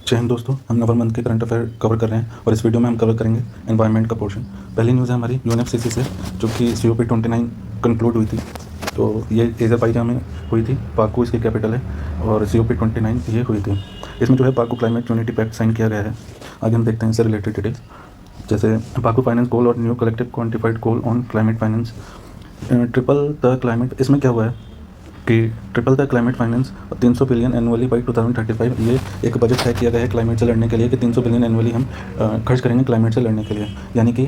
जय हिंद दोस्तों, हम नवंबर मंथ के करंट अफेयर कवर कर रहे हैं और इस वीडियो में हम कवर करेंगे एनवायरनमेंट का पोर्शन। पहली न्यूज़ है हमारी यूएनएफसीसी से, जो कि COP29 कंक्लूड हुई थी। तो ये एज़रबाईजान में हुई थी, बाकू इसकी कैपिटल है और COP29 ये हुई थी। इसमें जो है Baku climate unity pact sign किया गया है। आगे हम देखते हैं इससे रिलेटेड डिटेल्स, जैसे बाकू फाइनेंस गोल और new collective quantified goal on climate finance, triple the climate. इसमें क्या हुआ है कि triple the climate finance 300 billion annually by 2035, ये एक बजट तय किया गया है क्लाइमेट से लड़ने के लिए कि 300 बिलियन एनुअली हम खर्च करेंगे क्लाइमेट से लड़ने के लिए। यानी कि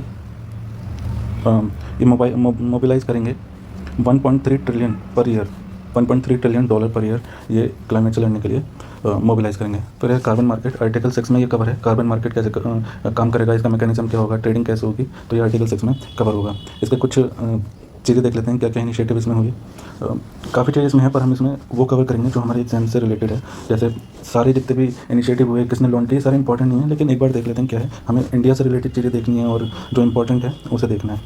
ये मोबिलाइज करेंगे 1.3 trillion per year, $1.3 trillion per year ये क्लाइमेट से लड़ने के लिए मोबिलाइज करेंगे। फिर है कार्बन मार्केट, आर्टिकल 6 में ये कवर है। कार्बन मार्केट कैसे काम करेगा, इसका मैकेनिज्म क्या होगा, ट्रेडिंग कैसे होगी, तो ये आर्टिकल 6 में कवर होगा। इसके कुछ चीज़ें देख लेते हैं, क्या क्या इनिशिएटिव इसमें हुई। काफ़ी चीज़ इसमें है, पर हम इसमें वो कवर करेंगे जो हमारे एग्जाम से रिलेटेड है। जैसे सारे जितने भी इनिशिएटिव हुए, किसने लॉन्च किए, सारे इंपॉर्टेंट नहीं है, लेकिन एक बार देख लेते हैं क्या है। हमें इंडिया से रिलेटेड चीज़ें देखनी है और जो इंपॉर्टेंट है उसे देखना है।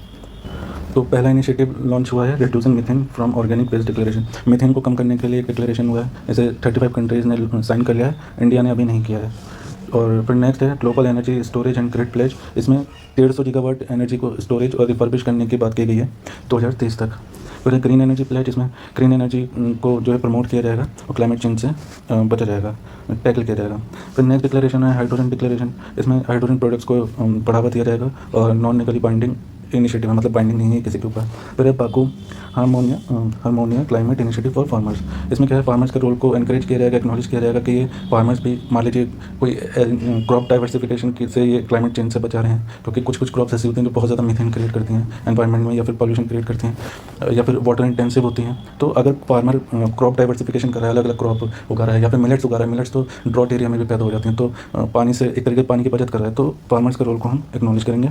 तो पहला इनिशिएटिव लॉन्च हुआ है reducing methane from organic waste declaration. Methane को कम करने के लिए एक डिक्लेरेशन हुआ है, इसे 35 कंट्रीज़ ने साइन कर लिया है, इंडिया ने अभी नहीं किया है। और फिर नेक्स्ट है global energy storage and grid pledge. इसमें 150 गीगावाट एनर्जी को स्टोरेज और रिफर्बिश करने की बात की गई है 2030 तक। फिर ग्रीन एनर्जी प्लेज, इसमें ग्रीन एनर्जी को जो है प्रमोट किया जाएगा और क्लाइमेट चेंज से बचा जाएगा, टैकल किया जाएगा। फिर नेक्स्ट डिक्लेरेशन है हाइड्रोजन डिक्लेरेशन। इसमें हाइड्रोजन प्रोडक्ट्स को बढ़ावा दिया जाएगा और नॉन लीगली बाइंडिंग इनिशिएटिव है, मतलब बाइंडिंग नहीं है किसी के ऊपर। फिर है Baku harmonium climate initiative for farmers. इसमें क्या है, फार्मर्स के रोल को एनकरेज किया जाएगा, एक्नॉलेज किया जाएगा कि ये फार्मर्स भी, मान लीजिए कोई क्रॉप डाइवर्सिफिकेशन से ये क्लाइमेट चेंज से बचा रहे हैं, क्योंकि कुछ क्रॉप्स ऐसी होती हैं जो बहुत ज़्यादा मीथेन क्रिएट करती हैं एनवायरनमेंट में, या फिर पॉल्यूशन क्रिएट करती हैं, या फिर वाटर इंटेंसिव होती हैं। तो अगर फार्मर क्रॉप डाइवर्सिफिकेशन कर रहा है, अलग अलग क्रॉप उगा रहा है, या फिर मिलेट्स उगा रहा है, मिलेट्स तो ड्रॉट एरिया में भी पैदा हो जाती हैं, तो पानी से एक तरीके से पानी की बचत कर रहा है, तो फार्मर्स के रोल को हम एक्नॉलेज करेंगे।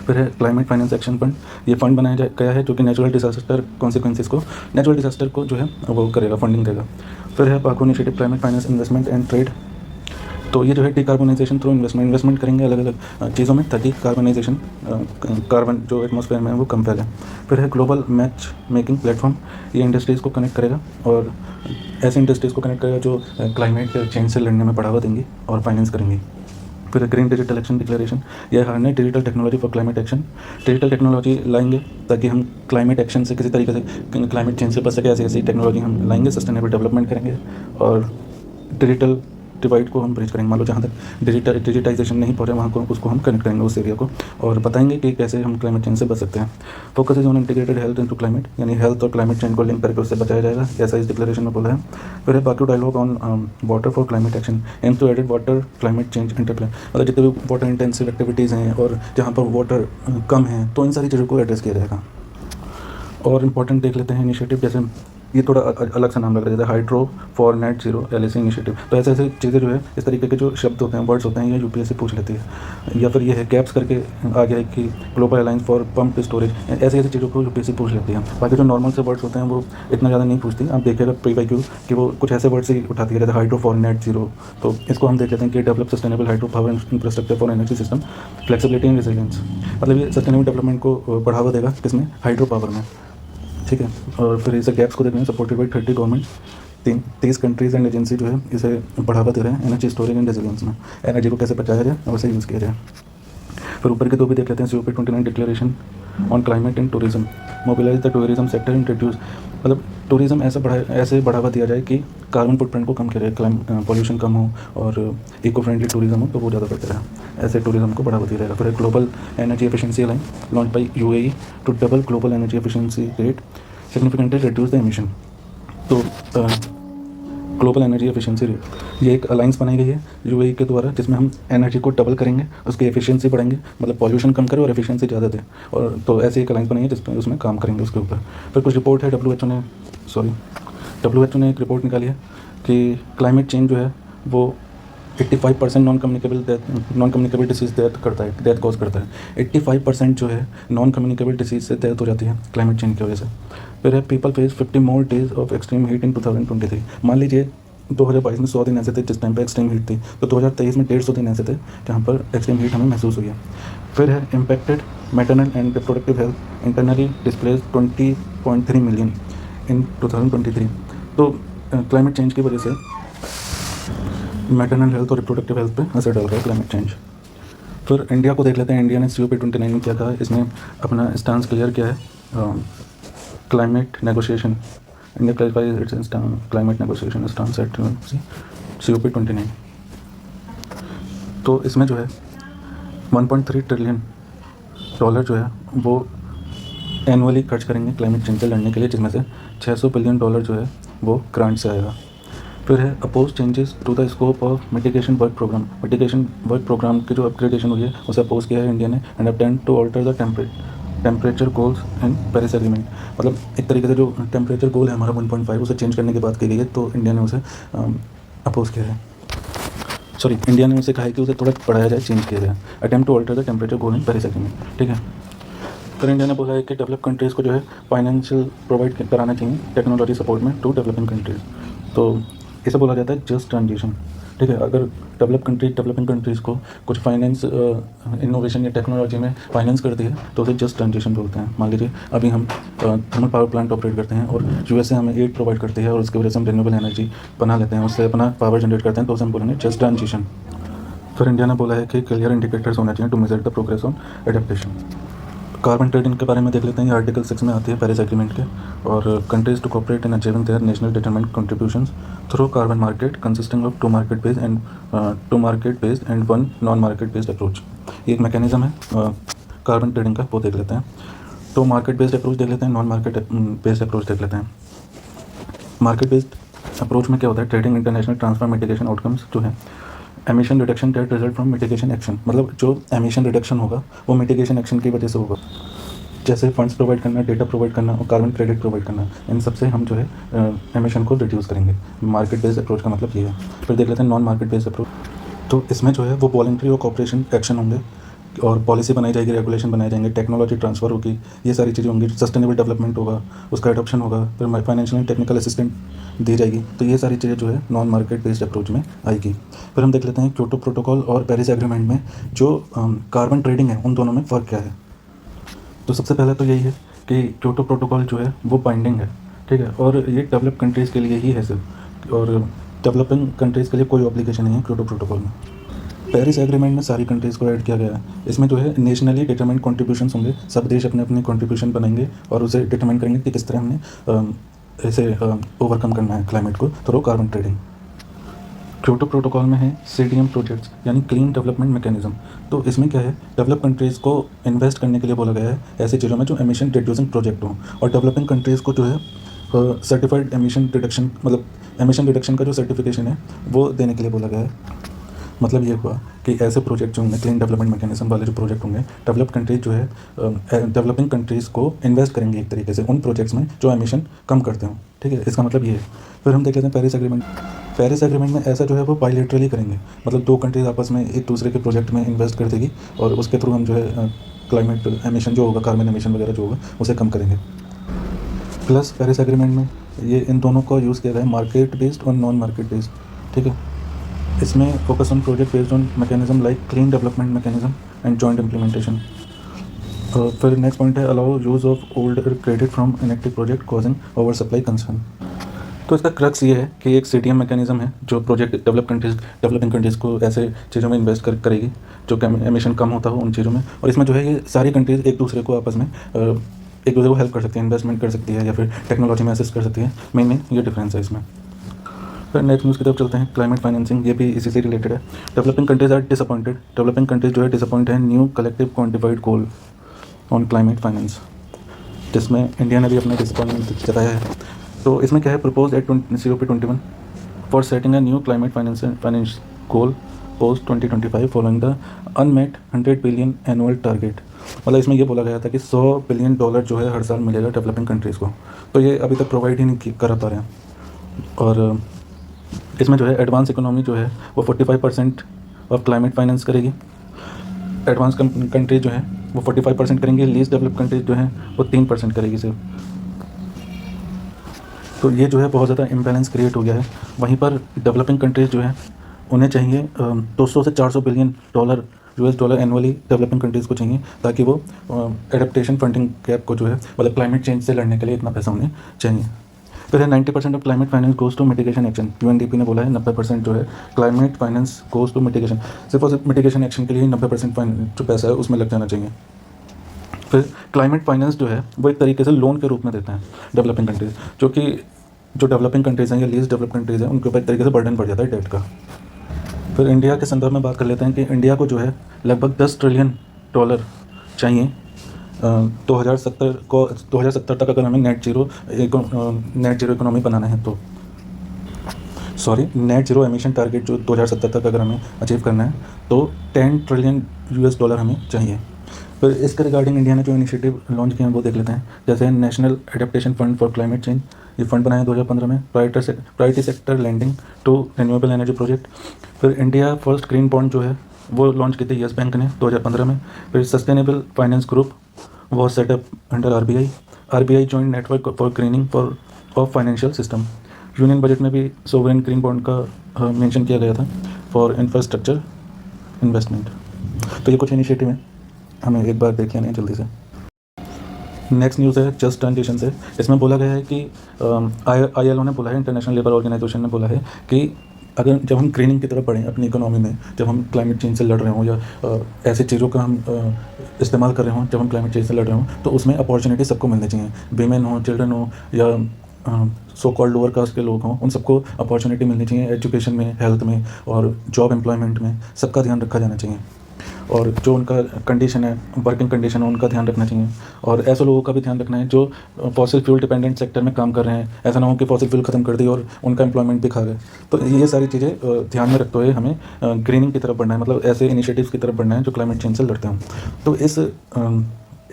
फिर है क्लाइमेट फाइनेंस एक्शन फंड। ये फंड बनाया गया है जो कि नेचुरल डिजास्टर कॉन्सिक्वेंसेस को, नेचुरल डिजास्टर को जो है वो करेगा, फंडिंग देगा। फिर है Baku initiative climate finance investment and trade. तो ये जो है डिकार्बनाइजेशन थ्रू इन्वेस्टमेंट करेंगे अलग अलग चीज़ों में, ताकि कार्बन जो एटमॉस्फेयर में है वो कम फैले। फिर है ग्लोबल मैच मेकिंग प्लेटफॉर्म। ये इंडस्ट्रीज़ को कनेक्ट करेगा और ऐसे इंडस्ट्रीज़ को कनेक्ट करेगा जो क्लाइमेट चेंज से लड़ने में बढ़ावा देंगी और फाइनेंस करेंगी। फिर ग्रीन डिजिटल एक्शन डिक्लेरेशन। यह है digital technology for climate action. Digital technology लाएंगे ताकि हम क्लाइमेट एक्शन से किसी तरीके से क्लाइमेट चेंज से बच सके, ऐसी ऐसी टेक्नोलॉजी हम लाएंगे, सस्टेनेबल डेवलपमेंट करेंगे और डिजिटल डिवाइड को हम ब्रिज करेंगे। मान लो जहाँ तक डिजिटाइजेशन नहीं पहुँचा वहाँ को उसको हम कनेक्ट करेंगे उस एरिया को, और बताएंगे कि कैसे हम क्लाइमेट चेंज से बच सकते हैं। Focus is on integrated health into climate, यानी हेल्थ और क्लाइमेट चेंज को लिंक करके उससे बचाया जाएगा, ऐसा इस डिक्लेरेशन में बोला है। फिर है Baku dialogue on water for climate action, aims to edit water climate change interplay. मतलब जितने भी वाटर इंटेंसिव एक्टिविटीज़ हैं और जहाँ पर वाटर कम है, तो इन सारी चीज़ों को एड्रेस किया जाएगा। और इंपॉर्टेंट देख लेते हैं इनिशिएटिव, जैसे ये थोड़ा अलग सा नाम लग रहा है, जैसे hydro for net zero LAC initiative. तो ऐसे ऐसे चीज़ें जो है, इस तरीके के जो शब्द होते हैं, वर्ड्स होते हैं, ये UPSC पूछ लेती है। या फिर ये है गैप्स करके आ गया है कि global alliance for pump storage, ऐसी ऐसी चीज़ों को UPSC पूछ लेती है। बाकी जो नॉर्मल से वर्ड्स होते हैं वो इतना ज़्यादा नहीं पूछती। आप देखिएगा PYQ कि वो कुछ ऐसे वर्ड्स ही उठाती है, जैसे हाइड्रो फॉर नेट जीरो। तो इसको हम देख लेते हैं कि develop sustainable hydro power infrastructure for energy system flexibility and resilience. मतलब ये सस्टेनेबल डेवलपमेंट को बढ़ावा देगा, किसमें, हाइड्रो पावर में, ठीक है। और फिर इसे गैप्स को देखना है, supported by 30 government, 30 countries and agency जो है इसे बढ़ावा दे रहे हैं एनर्जी स्टोरेज एंड रेजिलियंस में, एनर्जी को कैसे बचाया जाए और उसे यूज़ किया जाए। फिर ऊपर के दो भी देख लेते हैं, COP29 declaration on climate and tourism, mobilize the tourism sector and reduce. मतलब टूरिज्म ऐसे बढ़ावा दिया जाए कि कार्बन फुटप्रिंट को कम करे, पॉल्यूशन कम हो और इको फ्रेंडली टूरिज्म हो, तो वो ज़्यादा बेहतर है। ऐसे टूरिज्म को बढ़ावा दिया जाएगा। फिर global energy efficiency alliance launch by UAE to double global energy efficiency rate, significantly reduce the emission. तो ग्लोबल एनर्जी एफिशिएंसी रेट, ये एक अलाइंस बनाई गई है UAE के द्वारा, जिसमें हम एनर्जी को डबल करेंगे, उसकी एफिशिएंसी बढ़ाएंगे, मतलब पॉल्यूशन कम करे और एफिशिएंसी ज़्यादा दे। और तो ऐसे एक अलाइंस बनाई है जिसमें उसमें काम करेंगे उसके ऊपर। फिर कुछ रिपोर्ट है, WHO ने एक रिपोर्ट निकाली है कि क्लाइमेट चेंज जो है वो 85% non communicable disease death cause करता है। 85% जो है नॉन कम्युनिकेबल डिसीज़ से डेथ हो जाती है क्लाइमेट चेंज की वजह से। फिर है people face 50 more days of extreme heat in 2023। मान लीजिए 2022 में 100 दिन ऐसे थे जिस टाइम पे एक्सट्रीम हीट थी, तो 2023 में 150 दिन ऐसे थे जहाँ पर एक्सट्रीम हीट हमें महसूस हुई है। फिर है impacted maternal and reproductive health internally displace 20.3 million in 2023। तो क्लाइमेट चेंज की वजह से मैटरनल हेल्थ और रिप्रोडक्टिव हेल्थ पे असर डाल रहा है क्लाइमेट चेंज। फिर इंडिया को देख लेते हैं। इंडिया ने COP29 में क्या कहा, इसने अपना स्टांस क्लियर किया है। Climate negotiation, India clarifies its climate negotiation stance at COP29। तो इसमें जो है 1.3 ट्रिलियन डॉलर जो है वो एनुअली खर्च करेंगे क्लाइमेट चेंज से लड़ने के लिए, जिसमें से 600 बिलियन डॉलर जो है वो ग्रांट से आएगा। फिर है oppose changes to the scope of mitigation work programme. Mitigation work programme की जो अपग्रेडेशन हुई है उसे अपोज किया है इंडिया ने, and attempt to alter the temperature goals in Paris agreement. मतलब एक तरीके से जो टेम्परेचर गोल है हमारा 1.5 उसे चेंज करने की बात की गई है, तो इंडिया ने उसे अपोज किया है। सॉरी, इंडिया ने उसे कहा है कि उसे थोड़ा बढ़ाया जाए, चेंज किया जाए। Attempt to alter the temperature goal in Paris agreement, ठीक है। फिर इंडिया ने बोला है कि डेवलप कंट्रीज़ को जो है फाइनेंशियल प्रोवाइड कराना चाहिए टेक्नोलॉजी सपोर्ट में टू डेवलपिंग कंट्रीज़। तो इसे बोला जाता है जस्ट ट्रांजिशन, ठीक है। अगर डेवलपिंग कंट्रीज़ को कुछ फाइनेंस इनोवेशन या टेक्नोलॉजी में फाइनेंस करती है तो उसे जस्ट ट्रांजिशन बोलते हैं। मान लीजिए अभी हम थर्मल पावर प्लांट ऑपरेट करते हैं और USA हमें एड प्रोवाइड करती है और उसकी वजह से हम रिन्यूएबल एनर्जी बना लेते हैं, उससे अपना पावर जनरेट करते हैं, तो उसे हम बोलेंगे जस्ट ट्रांजिशन। फिर इंडिया ने बोला है कि क्लियर इंडिकेटर्स होना चाहिए to measure the progress on adaptation. Carbon trading के बारे में देख लेते हैं। ये आर्टिकल 6 में आती है पेरिस एग्रीमेंट के। और countries to cooperate in achieving their national determined contributions through carbon market consisting of two market based and one non market based approach. ये एक मैकेनिज्म है कार्बन ट्रेडिंग का, वो देख लेते हैं। तो मार्केट बेस्ड अप्रोच देख लेते हैं, नॉन मार्केट बेस्ड अप्रोच देख लेते हैं। मार्केट बेस्ड अप्रोच में क्या होता है, trading international transfer mitigation outcomes जो है emission reduction that result from mitigation action. मतलब जो एमिशन रिडक्शन होगा वो मिटिगेशन एक्शन की वजह से होगा, जैसे फंड्स प्रोवाइड करना, डेटा प्रोवाइड करना और कार्बन क्रेडिट प्रोवाइड करना, इन सब से हम जो है एमिशन को रिड्यूस करेंगे। मार्केट बेस्ड अप्रोच का मतलब ये है। फिर देख लेते हैं नॉन मार्केट बेस्ड अप्रोच। तो इसमें जो है वो वॉलंटरी और कॉपरेशन एक्शन होंगे और पॉलिसी बनाई जाएगी, रेगुलेशन बनाए जाएंगे, टेक्नोलॉजी ट्रांसफ़र होगी, ये सारी चीज़ें होंगी, सस्टेनेबल डेवलपमेंट होगा, उसका एडॉप्शन होगा, फिर फाइनेंशियल एंड टेक्निकल असिस्टेंट दी जाएगी। तो ये सारी चीज़ें जो है नॉन मार्केट बेस्ड अप्रोच में आएगी। फिर हम देख लेते हैं क्योटो प्रोटोकॉल और पेरिस एग्रीमेंट में जो कार्बन ट्रेडिंग है उन दोनों में फ़र्क क्या है। तो सबसे पहले तो यही है कि क्योटो प्रोटोकॉल जो है वो बाइंडिंग है, ठीक है, और ये डेवलप कंट्रीज़ के लिए ही है सिर्फ, और डेवलपिंग कंट्रीज़ के लिए कोई ऑब्लिगेशन नहीं है क्योटो प्रोटोकॉल में। पेरिस एग्रीमेंट में सारी कंट्रीज़ को ऐड किया गया है। इसमें जो है नेशनली डिटरमाइंड कॉन्ट्रीब्यूशंस होंगे, सब देश अपने अपने कॉन्ट्रीब्यूशन बनाएंगे और उसे डिटरमाइन करेंगे कि किस तरह हमने इसे ओवरकम करना है क्लाइमेट को through carbon trading. Kyoto protocol में है CDM प्रोजेक्ट्स यानी क्लीन डेवलपमेंट मैकेनिज्म। तो इसमें क्या है, डेवलप कंट्रीज़ को इन्वेस्ट करने के लिए बोला गया है ऐसी चीज़ों में जो एमिशन रिड्यूसिंग प्रोजेक्ट हो, और डेवलपिंग कंट्रीज़ को जो है सर्टिफाइड एमिशन रिडक्शन, मतलब एमिशन रिडक्शन का जो सर्टिफिकेशन है वो देने के लिए बोला गया है। मतलब ये हुआ कि ऐसे प्रोजेक्ट जो होंगे, क्लीन डेवलपमेंट मैकेनिज्म वाले जो प्रोजेक्ट होंगे, डेवलप कंट्रीज जो है डेवलपिंग कंट्रीज़ को इन्वेस्ट करेंगे एक तरीके से उन प्रोजेक्ट्स में जो एमिशन कम करते हों, ठीक है। इसका मतलब ये है। फिर हम देख लेते हैं पेरिस एग्रीमेंट। पेरिस एग्रीमेंट में ऐसा जो है वो बायलैटरली करेंगे, मतलब दो कंट्रीज आपस में एक दूसरे के प्रोजेक्ट में इन्वेस्ट कर देगी और उसके थ्रू हम जो है क्लाइमेट एमिशन जो होगा, कार्बन एमिशन वगैरह जो होगा उसे कम करेंगे। प्लस पेरिस एग्रीमेंट में ये इन दोनों का यूज़ किया गया है, मार्केट बेस्ड और नॉन मार्केट बेस्ड, ठीक है। इसमें focus on project based on mechanism like clean development mechanism and joint implementation. फिर नेक्स्ट पॉइंट है allow use of old credit from inactive project causing over supply concern. तो इसका crux ये है कि एक CDM मैकेनिज्म है जो प्रोजेक्ट डेवलपिंग कंट्रीज़ को ऐसे चीज़ों में इन्वेस्ट करेगी जो एमिशन कम होता हो उन चीज़ों में, और इसमें जो है ये सारी कंट्रीज़ एक दूसरे को आपस में एक दूसरे को हेल्प कर सकती है, इन्वेस्टमेंट कर सकती है या फिर टेक्नोलॉजी में असिस्ट कर सकती है। मेन ये डिफरेंस है इसमें। फिर नेक्स्ट न्यूज़ की तरफ चलते हैं, क्लाइमेट फाइनेंसिंग, ये भी इसी से रिलेटेड है। Developing countries are disappointed. Developing countries जो है डिसअपॉइंट है new collective quantified goal on climate finance, जिसमें इंडिया ने भी अपना डिसअपॉइंटमेंट जताया है। तो इसमें क्या है, propose at COP21 for setting a new climate finance goal post 2025 following the unmet 100 billion annual target. मतलब इसमें ये बोला गया था कि $100 बिलियन जो है हर साल मिलेगा डेवलपिंग कंट्रीज़ को, तो ये अभी तक प्रोवाइड ही नहीं कर पा रहे हैं। और इसमें जो है एडवांस इकोनॉमी जो है वो 45% ऑफ क्लाइमेट फाइनेंस करेगी। एडवांस कंट्रीज जो है वो 45% करेंगे, लीस्ट डेवलप कंट्रीज जो है वो 3% करेगी सिर्फ। तो ये जो है बहुत ज़्यादा इम्बैलेंस क्रिएट हो गया है। वहीं पर डेवलपिंग कंट्रीज जो है उन्हें चाहिए 200 से 400 billion US dollar annually developing countries को चाहिए, ताकि वो एडेप्टेशन फंडिंग गैप को जो है, मतलब क्लाइमेट चेंज से लड़ने के लिए इतना पैसा उन्हें चाहिए। फिर है 90% of climate finance goes to mitigation action. UNDP ने बोला है 90% जो है climate finance goes to mitigation, सिर्फ और सिर्फ मिटिगेशन एक्शन के लिए 90% जो पैसा है उसमें लग जाना चाहिए। फिर क्लाइमेट फाइनेंस जो है वो एक तरीके से लोन के रूप में देते हैं डेवलपिंग कंट्रीज़, जो कि जो डेवलपिंग कंट्रीज़ हैं या लीस्ट डेवलप कंट्रीज़ हैं उनके ऊपर एक तरीके से बर्डन पड़ जाता है डेट का। फिर इंडिया के संदर्भ में बात कर लेते हैं कि इंडिया को जो है लगभग $10 ट्रिलियन चाहिए 2070 तक अगर हमें नेट जीरो इकोनॉमी बनाना है तो नेट जीरो एमिशन टारगेट जो 2070 तक अगर हमें अचीव करना है तो $10 ट्रिलियन हमें चाहिए। फिर इसके रिगार्डिंग इंडिया ने जो इनिशिएटिव लॉन्च किए हैं वो देख लेते हैं। जैसे national adaptation fund for climate change, ये फंड बनाया 2015 में। Priority sector lending to renewable energy project. फिर इंडिया फर्स्ट ग्रीन बॉन्ड जो है वो लॉन्च की थी येस बैंक ने 2015 में। फिर सस्टेनेबल फाइनेंस ग्रुप वो setup under RBI joint network for grinning of financial system. Union budget में भी सोवरेन ग्रीन बॉन्ड का मेंशन किया गया था फॉर इंफ्रास्ट्रक्चर इन्वेस्टमेंट। तो ये कुछ इनिशिएटिव हैं, हमें एक बार देख लेना है जल्दी से। नेक्स्ट न्यूज़ है जस्ट ट्रांजिशन से। इसमें बोला गया है कि ILO ने बोला है, इंटरनेशनल लेबर ऑर्गेनाइजेशन ने बोला है कि अगर जब हम ग्रीनिंग की तरफ बढ़ें अपनी इकोनॉमी में, जब हम क्लाइमेट चेंज से लड़ रहे हों या ऐसी चीज़ों का हम इस्तेमाल कर रहे हों, जब हम क्लाइमेट चेंज से लड़ रहे हों तो उसमें अपॉर्चुनिटी सबको मिलनी चाहिए। वीमेन हो, चिल्ड्रन हो या सो कॉल्ड लोअर कास्ट के लोग हों, उन सबको अपॉर्चुनिटी मिलनी चाहिए। एजुकेशन में, हेल्थ में और जॉब एम्प्लॉयमेंट में सबका ध्यान रखा जाना चाहिए। और जो उनका कंडीशन है, वर्किंग कंडीशन है, उनका ध्यान रखना चाहिए। और ऐसे लोगों का भी ध्यान रखना है जो फॉसिल फ्यूल डिपेंडेंट सेक्टर में काम कर रहे हैं। ऐसा ना हो कि फॉसिल फ्यूल ख़त्म कर दी और उनका एम्प्लॉयमेंट भी खा गए। तो ये सारी चीज़ें ध्यान में रखते हुए हमें ग्रीनिंग की तरफ बढ़ना है, मतलब ऐसे इनिशिएटिव्स की तरफ बढ़ना है जो क्लाइमेट चेंज से लड़ते हों। तो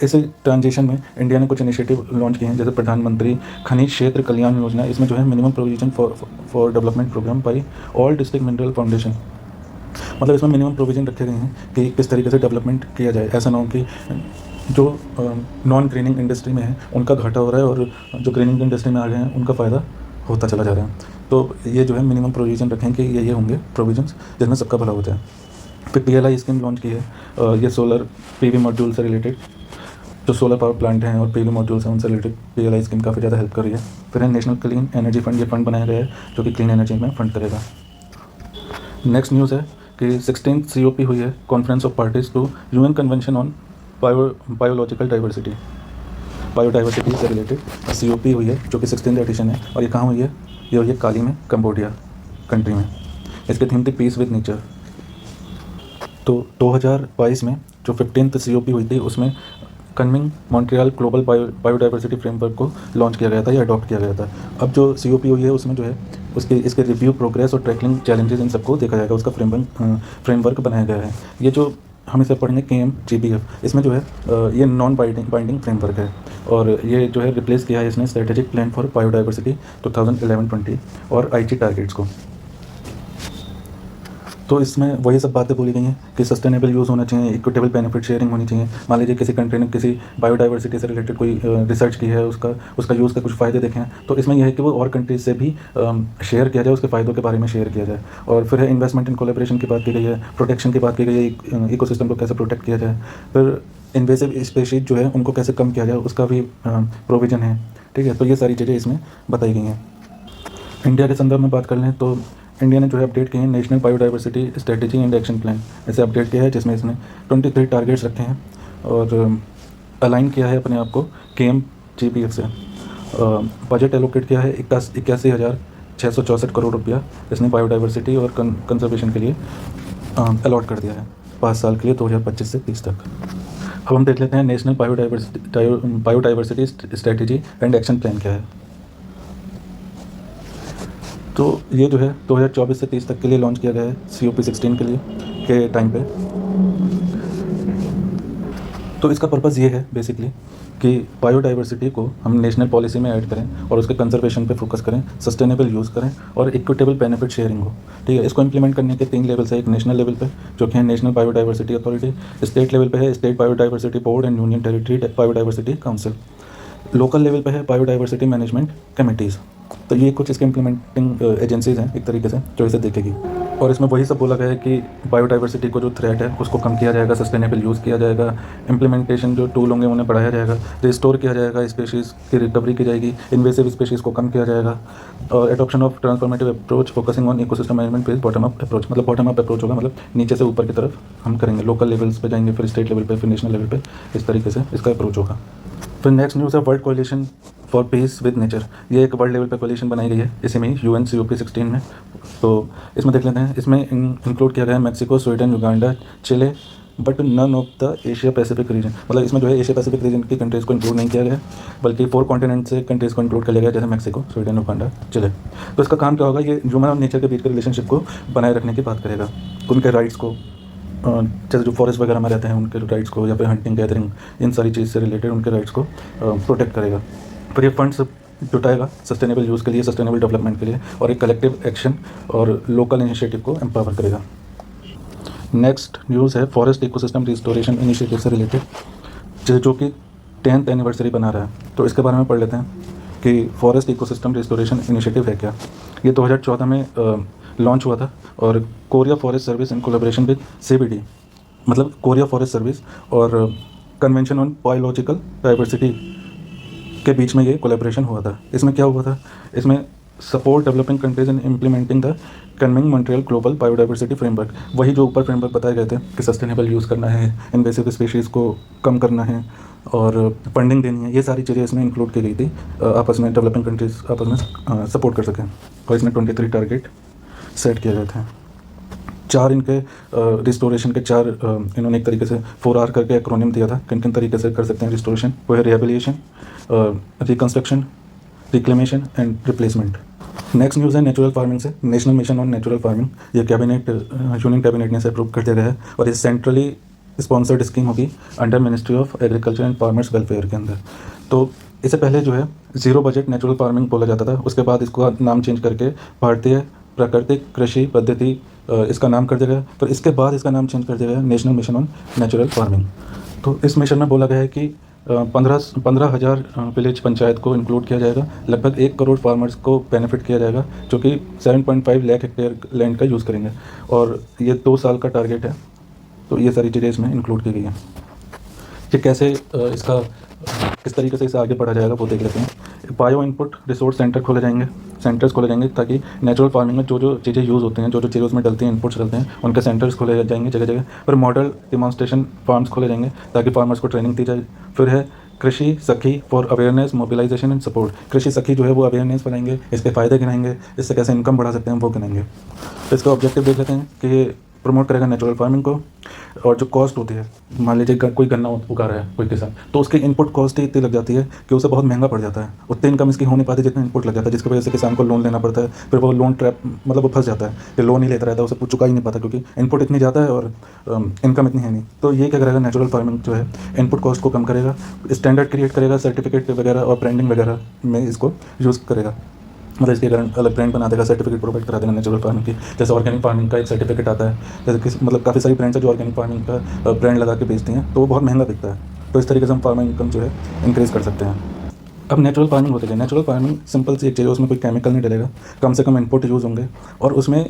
इस ट्रांजिशन में इंडिया ने कुछ इनिशिएटिव लॉन्च किए हैं, जैसे प्रधानमंत्री खनिज क्षेत्र कल्याण योजना। इसमें जो है minimum provision for development programme by all district mineral foundation, मतलब इसमें मिनिमम प्रोविजन रखे गए हैं कि किस तरीके से डेवलपमेंट किया जाए। ऐसा ना हो कि जो नॉन ग्रीनिंग इंडस्ट्री में है उनका घाटा हो रहा है और जो ग्रीनिंग इंडस्ट्री में आ गए हैं उनका फ़ायदा होता चला जा रहा है। तो ये जो है मिनिमम प्रोविजन रखें कि ये होंगे प्रोविजन्स जिसमें सबका भला होता है। फिर PLI स्कीम लॉन्च की है, ये सोलर PV मॉड्यूल से रिलेटेड, जो सोलर पावर प्लांट हैं और PV मॉड्यूल्स हैं उनसे रिलेटेड PLI स्कीम काफ़ी ज़्यादा हेल्प कर रही है। फिर है नेशनल क्लीन एनर्जी फंड, ये फंड बनाया गया है जो कि क्लीन एनर्जी में फंड करेगा। नेक्स्ट न्यूज़ है कि 16th COP हुई है, conference of parties to UN convention on biological diversity से रिलेटेड COP हुई है जो कि 16th एडिशन है। और ये कहाँ हुई है? ये हुई है काली में, कंबोडिया कंट्री में। इसकी थीम थी पीस विद नेचर। तो 2022 में जो 15th COP हुई थी उसमें कन्मिंग मॉन्ट्रियल ग्लोबल बायोडाइवर्सिटी फ्रेमवर्क को लॉन्च किया गया था या अडॉप्ट किया गया था। अब जो COP हुई है उसमें जो है इसके रिव्यू, प्रोग्रेस और ट्रैकिंग चैलेंजेस इन सबको देखा जाएगा, उसका फ्रेमवर्क बनाया गया है। ये जो हम इसे पढ़ेंगे KMGBF, इसमें जो है ये नॉन बाइंडिंग फ्रेमवर्क है और ये जो है रिप्लेस किया है इसने स्ट्रेटेजिक प्लान फॉर बायोडाइवर्सिटी 2011-20 और IG टारगेट्स को। तो इसमें वही सब बातें बोली गई हैं कि सस्टेनेबल यूज़ होना चाहिए, इक्विटेबल बेनिफिट शेयरिंग होनी चाहिए। मान लीजिए किसी कंट्री ने किसी बायोडाइवर्सिटी से रिलेटेड कोई रिसर्च की है, उसका यूज़ का कुछ फ़ायदे देखे हैं, तो इसमें यह है कि वो और कंट्रीज से भी शेयर किया जाए, उसके फ़ायदों के बारे में शेयर किया जाए। और फिर है इन्वेस्टमेंट इन कोलेब्रेशन की बात की गई है, प्रोटेक्शन की बात की गई है, इकोसिस्टम को कैसे प्रोटेक्ट किया जाए। फिर इन्वेसिव स्पीशीज जो है उनको कैसे कम किया जाए उसका भी प्रोविज़न है। ठीक है, तो ये सारी चीज़ें इसमें बताई गई हैं। इंडिया के संदर्भ में बात कर लें तो इंडिया ने जो है अपडेट किए हैं national biodiversity strategy and action plan, इसे अपडेट किया है जिसमें इसने 23 टारगेट्स रखे हैं और अलाइन किया है अपने आप को KMGBF से। बजट एलोकेट किया है 81,664 करोड़ रुपया इसने बायोडाइवर्सिटी और कंजर्वेशन के लिए अलॉट कर दिया है 5 साल के लिए 2025 से 30 तक। अब हम देख लेते हैं national biodiversity strategy and action plan क्या है। तो ये जो है 2024 से 30 तक के लिए लॉन्च किया गया है COP 16 के लिए के टाइम पे। तो इसका पर्पज़ ये है बेसिकली कि बायोडाइवर्सिटी को हम नेशनल पॉलिसी में ऐड करें और उसके कंजर्वेशन पे फोकस करें, सस्टेनेबल यूज़ करें और इक्विटेबल बेनिफिट शेयरिंग हो। ठीक है, इसको इंप्लीमेंट करने के 3 लेवल्स है। एक नेशनल लेवल पे जो कि है national biodiversity authority, state level पे है state biodiversity board and union territory biodiversity council. Local level पे है बायोडाइवर्सिटी मैनेजमेंट कमेटीज़। तो ये कुछ इसके इम्प्लीमेंटिंग एजेंसीज हैं एक तरीके से जो इसे देखेगी, और इसमें वही सब बोला गया है कि बायोडाइवर्सिटी को जो थ्रेट है उसको कम किया जाएगा, सस्टेनेबल यूज़ किया जाएगा, इम्प्लीमेंटेशन जो टूल होंगे उन्हें बढ़ाया जाएगा, रिस्टोर किया जाएगा, स्पीशीज़ की रिकवरी की जाएगी, इन्वेसिव स्पीशीज़ को कम किया जाएगा, और adoption of transformative approach focusing on ecosystem management based bottom up approach. मतलब बॉटम अप अप्रोच होगा, मतलब नीचे से ऊपर की तरफ हम करेंगे, लोकल लेवल्स पे जाएंगे, फिर स्टेट लेवल पे, फिर नेशनल लेवल पे, इस तरीके से इसका अप्रोच होगा। फिर नेक्स्ट न्यूज़ है world coalition for peace with nature. ये एक वर्ल्ड लेवल पे कोलिशन बनाई गई है इसी में UNCOP16 में। तो इसमें देख लेते हैं, इसमें इंक्लूड किया गया है Mexico, Sweden, Uganda, Chile, but none of the Asia Pacific region. मतलब इसमें जो है एशिया पैसिफिक रीजन की कंट्रीज़ को इंक्लूड नहीं किया गया, बल्कि 4 कॉन्टिनेंट से कंट्रीज़ को इंक्लूड कर लिया गया, जैसे मैक्सिको, स्वीडन, युगांडा, चिले। तो इसका काम क्या होगा, ये ह्यूमन और नेचर के बीच के रिलेशनशिप को बनाए रखने की बात करेगा, उनके राइट्स को, जैसे जो फॉरेस्ट वगैरह में रहते हैं उनके राइट्स को, या फिर हंटिंग, गैदरिंग, इन सारी चीज़ से रिलेटेड उनके राइट्स को प्रोटेक्ट करेगा। फिर ये फंड्स जुटाएगा सस्टेनेबल यूज़ के लिए, सस्टेनेबल डेवलपमेंट के लिए, और एक कलेक्टिव एक्शन और लोकल इनिशिएटिव को एम्पावर करेगा। नेक्स्ट न्यूज़ है फॉरेस्ट इकोसिस्टम रिस्टोरेशन इनिशिएटिव से रिलेटेड, जो कि 10th एनिवर्सरी बना रहा है। तो इसके बारे में पढ़ लेते हैं कि फॉरेस्ट इकोसिस्टम रिस्टोरेशन इनिशिएटिव है क्या। ये 2014 में लॉन्च हुआ था, और Korea forest service in collaboration with CBD, मतलब कोरिया फॉरेस्ट सर्विस और कन्वेंशन ऑन बायोलॉजिकल डाइवर्सिटी के बीच में ये कोलैबोरेशन हुआ था। इसमें क्या हुआ था, इसमें support developing countries in implementing the Kunming Montreal global biodiversity framework. वही जो ऊपर फ्रेमवर्क बताए गए थे कि सस्टेनेबल यूज़ करना है, इन्वेसिव स्पीशीज़ को कम करना है और फंडिंग देनी है, ये सारी चीज़ें इसमें इंक्लूड की गई थी, आपस में डेवलपिंग कंट्रीज आपस में सपोर्ट कर सकें। और इसमें 23 टारगेट सेट किए गए थे। 4 इनके रिस्टोरेशन के 4 इन्होंने एक तरीके से 4R करके एक्रोनिम दिया था, किन किन तरीके से कर सकते हैं रिस्टोरेशन। वो है rehabilitation, reconstruction, reclamation and replacement. Next news है नेचुरल फार्मिंग से, national mission on natural farming. ये कैबिनेट, यूनियन कैबिनेट ने इसे अप्रूव कर दिया गया है, और ये सेंट्रली स्पॉन्सर्ड स्कीम होगी under ministry of agriculture and farmers welfare के अंदर। तो इससे पहले जो है ज़ीरो बजट नेचुरल फार्मिंग बोला जाता था, उसके बाद इसको नाम चेंज करके भारतीय प्राकृतिक कृषि पद्धति इसका नाम कर दिया गया। फिर इसके बाद इसका नाम चेंज कर दिया गया national mission on natural farming. तो इस मिशन में बोला गया है कि 15,000 विलेज पंचायत को इंक्लूड किया जाएगा, लगभग 1 करोड़ फार्मर्स को बेनिफिट किया जाएगा, जो कि 7.5 लाख हेक्टेयर लैंड का यूज़ करेंगे, और ये 2 साल का टारगेट है। तो ये सारी चीज़ें इसमें इंक्लूड की गई हैं। कि कैसे इसका किस तरीके से इसे आगे बढ़ा जाएगा वो देख लेते हैं। बायो इनपुट रिसोर्स सेंटर्स खोले जाएंगे, ताकि नेचुरल फार्मिंग में जो जो चीज़ें यूज़ होती हैं, जो जो चीज़ें उसमें डलती हैं, इनपुट्स डलते हैं, उनके सेंटर्स खोले जाएंगे जगह जगह। फिर मॉडल डिमॉन्स्ट्रेशन फार्म्स खोले जाएंगे ताकि फार्मर्स को ट्रेनिंग दी जाए। फिर है Krishi Sakhi for awareness, mobilisation and support. Krishi Sakhi जो है वो अवेयरनेस फैलाएंगे, इसके फ़ायदे गिनाएंगे, इससे कैसे इनकम बढ़ा सकते हैं वो गिनाएंगे। तो इसका ऑब्जेक्टिव देख लेते हैं कि ये प्रमोट करेगा नेचुरल फार्मिंग को। और जो कॉस्ट होती है, मान लीजिए कोई गन्ना उगा रहा है कोई किसान, तो उसकी इनपुट कॉस्ट ही इतनी लग जाती है कि उसे बहुत महंगा पड़ जाता है, उतनी इनकम इसकी हो नहीं पाती जितना इनपुट लग जाता है, जिसकी वजह से किसान को लोन लेना पड़ता है। फिर वो लोन ट्रैप, मतलब वो फंस जाता है कि लोन ही लेता रहता है, उसे चुका ही नहीं पाता क्योंकि इनपुट इतनी ज़्यादा है और इनकम इतनी है नहीं। तो ये क्या करेगा, नेचुरल फार्मिंग जो है इनपुट कॉस्ट को कम करेगा, स्टैंडर्ड क्रिएट करेगा, सर्टिफिकेट वगैरह और ब्रांडिंग वगैरह में इसको यूज़ करेगा। मतलब इसके कारण अलग ब्रांड बना देगा, सर्टिफिकेट प्रोवाइड करा देगा नेचुरल फार्मिंग की। जैसे ऑर्गेनिक फार्मिंग का एक सर्टिफिकेट आता है, जैसे कि मतलब काफ़ी सारी ब्रांड्स है जो ऑर्गेनिक फार्मिंग का ब्रांड लगा के बेचती हैं, तो वो बहुत महंगा बिकता है। तो इस तरीके से हम फार्मिंग इनकम जो है इंक्रीज़ कर सकते हैं। अब नेचुरल फार्मिंग होती है, नेचुरल फार्मिंग सिंपल सी एक चीज़ है, उसमें कोई केमिकल नहीं डलेगा, कम से कम इनपुट यूज़ होंगे, और उसमें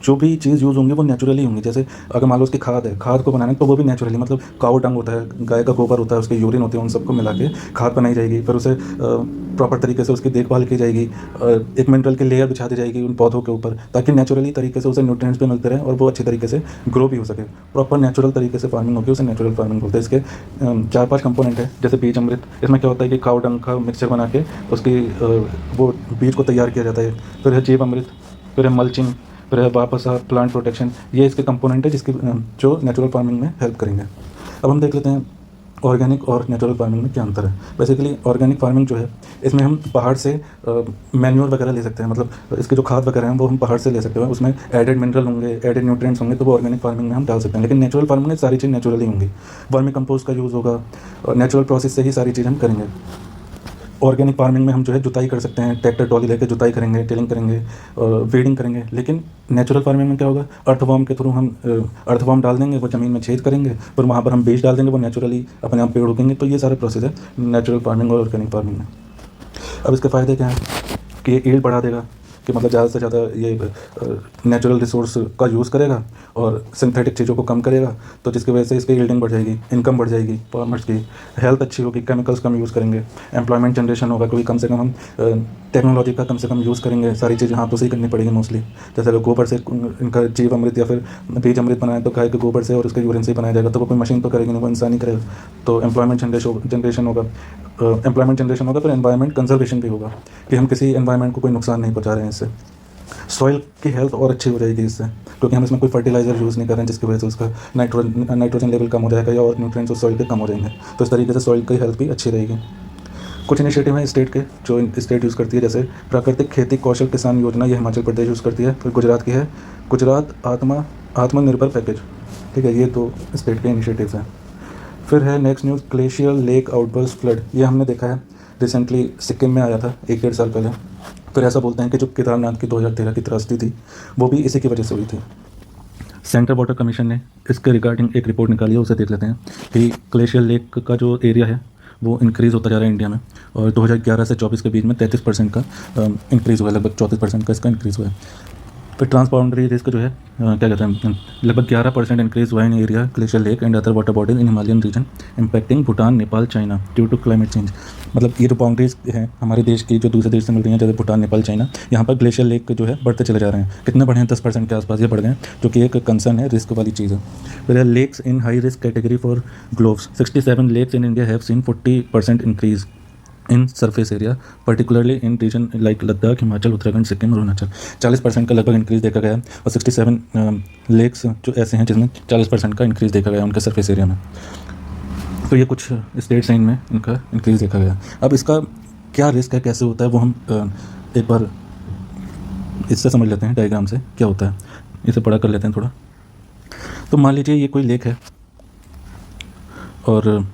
जो भी चीज़ यूज़ होंगी वो नेचुरली होंगी। जैसे अगर मान लो उसकी खाद है, खाद को बनाने तो वो भी नेचुरली, मतलब काऊ डंग होता है, गाय का गोबर होता है, उसकी यूरिन होती है, उन सबको मिला के खाद बनाई जाएगी। फिर उसे प्रॉपर तरीके से उसकी देखभाल की जाएगी, एक मिनरल की लेयर बिछा दी जाएगी उन पौधों के ऊपर, ताकि नेचुरली तरीके से उसे न्यूट्रिएंट्स भी मिलते रहें और वो अच्छी तरीके से ग्रो भी हो सके। प्रॉपर नेचुरल तरीके से फार्मिंग होगी, उसे नेचुरल फार्मिंग बोलते हैं। इसके 4-5 कंपोनेंट है, जैसे बीज अमृत। इसमें क्या होता है कि काऊ डंग का मिक्सचर बना के उसकी वो बीज को तैयार किया जाता है। फिर है जीव अमृत, फिर है मल्चिंग, फिर है वापस प्लांट प्रोटेक्शन। ये इसके कंपोनेंट है जिसकी जो नेचुरल फार्मिंग में हेल्प करेंगे। अब हम देख लेते हैं ऑर्गेनिक और नेचुरल फार्मिंग में क्या अंतर है। बेसिकली ऑर्गेनिक फार्मिंग जो है, इसमें हम पहाड़ से मैन्योर वगैरह ले सकते हैं, मतलब इसके जो खाद वगैरह हैं वो हम पहाड़ से ले सकते हैं, उसमें एडेड मिनरल होंगे, एडेड न्यूट्रिएंट्स होंगे, तो वो ऑर्गेनिक फार्मिंग में हम डाल सकते हैं। लेकिन नेचुरल फार्मिंग में सारी चीज़ नेचुरली होंगी, वर्मी कंपोस्ट का यूज़ होगा और नेचुरल प्रोसेस से ही सारी चीज़ हम करेंगे। ऑर्गेनिक फार्मिंग में हम जो है जुताई कर सकते हैं, ट्रैक्टर ट्रॉली लेकर जुताई करेंगे, टिलिंग करेंगे, वीडिंग करेंगे। लेकिन नेचुरल फार्मिंग में क्या होगा, अर्थवॉर्म के थ्रू हम अर्थवॉर्म डाल देंगे, वो ज़मीन में छेद करेंगे, फिर वहाँ पर हम बीज डाल देंगे, वो नेचुरली अपने आप पेड़ उगेंगे। तो ये सारा प्रोसेस है नेचुरल फार्मिंग और ऑर्गेनिक फार्मिंग में। अब इसके फ़ायदे क्या हैं कि ये ईल्ड बढ़ा देगा, कि मतलब ज़्यादा से ज़्यादा ये नेचुरल रिसोर्स का यूज़ करेगा और सिंथेटिक चीज़ों को कम करेगा, तो जिसकी वजह से इसकी यील्डिंग बढ़ जाएगी, इनकम बढ़ जाएगी, फार्मर्स की हेल्थ अच्छी होगी, केमिकल्स कम यूज़ करेंगे, एम्प्लॉयमेंट जनरेशन होगा, क्योंकि कम से कम हम टेक्नोलॉजी का कम से कम यूज़ करेंगे, सारी चीज़ें हाथों से ही करनी पड़ेगी मोस्टली। जैसे अगर गोबर से इनका जीव अमृत या फिर बीज अमृत बनाए तो गाय के गोबर से और उसके यूरिन से ही बनाया जाएगा, तो वो कोई मशीन तो करेगी नहीं, वो इंसान ही करेगा। तो एम्प्लॉयमेंट जनरेशन होगा, फिर एनवायरनमेंट कंजर्वेशन भी होगा, कि हम किसी एनवायरनमेंट को कोई नुकसान नहीं पहुँचा रहे हैं इससे। सॉइल की हेल्थ और अच्छी हो जाएगी इससे, क्योंकि हम इसमें कोई फर्टिलाइज़र यूज़ नहीं कर रहे हैं, जिसकी वजह से उसका नाइट्रोजन लेवल कम हो जाएगा या और न्यूट्रिएंट्स उस सॉइल के कम हो जाएंगे। तो इस तरीके से सॉइल की हेल्थ भी अच्छी रहेगी। कुछ इनिशिएटिव हैं स्टेट के, जो स्टेट यूज़ करती है, जैसे प्राकृतिक खेती कौशल किसान योजना, ये हिमाचल प्रदेश यूज़ करती है। फिर गुजरात की है गुजरात आत्मनिर्भर पैकेज, ठीक है। ये तो स्टेट के इनिशिएटिव्स हैं। फिर है next news, glacier lake outburst flood. ये हमने देखा है रिसेंटली, सिक्किम में आया था 1-1.5 साल पहले। फिर ऐसा बोलते हैं कि जो केदारनाथ की 2013 की त्रासदी थी, वो भी इसी की वजह से हुई थी। सेंट्रल वाटर कमीशन ने इसके रिगार्डिंग एक रिपोर्ट निकाली है, उसे देख लेते हैं कि ग्लेशियर लेक का जो एरिया है वो इंक्रीज़ होता जा रहा है इंडिया में, और 2011 से 24 के बीच में 33% का इंक्रीज़ हुआ है, लगभग 34% का इसका इंक्रीज़ हुआ है। फिर ट्रांसबाउंडरी रिस्क जो है क्या कहते हैं, लगभग 11% इंक्रीज़ हुआ है in area glacier lake and other water bodies in Himalayan region impacting Bhutan, Nepal, China due to climate change. मतलब ये जो बाउंड्रीज हैं हमारे देश की, जो दूसरे देश से मिल रही हैं, जैसे भूटान, नेपाल, चाइना, यहाँ पर ग्लेशियर लेक जो है बढ़ते चले जा रहे हैं। कितने बढ़े हैं? 10% के आसपास ये बढ़ गए हैं, जो कि एक कंसर्न है, रिस्क वाली चीज़ है। फिर lakes in high risk category for GLOFs, 67 lakes in India have seen 40% increase in surface area, particularly in region like Ladakh, Himachal, Uttarakhand, Sikkim और अरुणाचल। 40% का लगभग इंक्रीज़ देखा गया है, और 67 लेक्स जो ऐसे हैं जिसमें 40% का इंक्रीज़ देखा गया है उनके सरफेस एरिया में। तो ये कुछ स्टेट्स हैं इनमें इनका इंक्रीज़ देखा गया। अब इसका क्या रिस्क है, कैसे होता है, वो हम एक बार इससे समझ लेते हैं, डायग्राम से क्या होता है, इसे पढ़ा कर लेते हैं थोड़ा। तो मान लीजिए ये कोई लेक है, और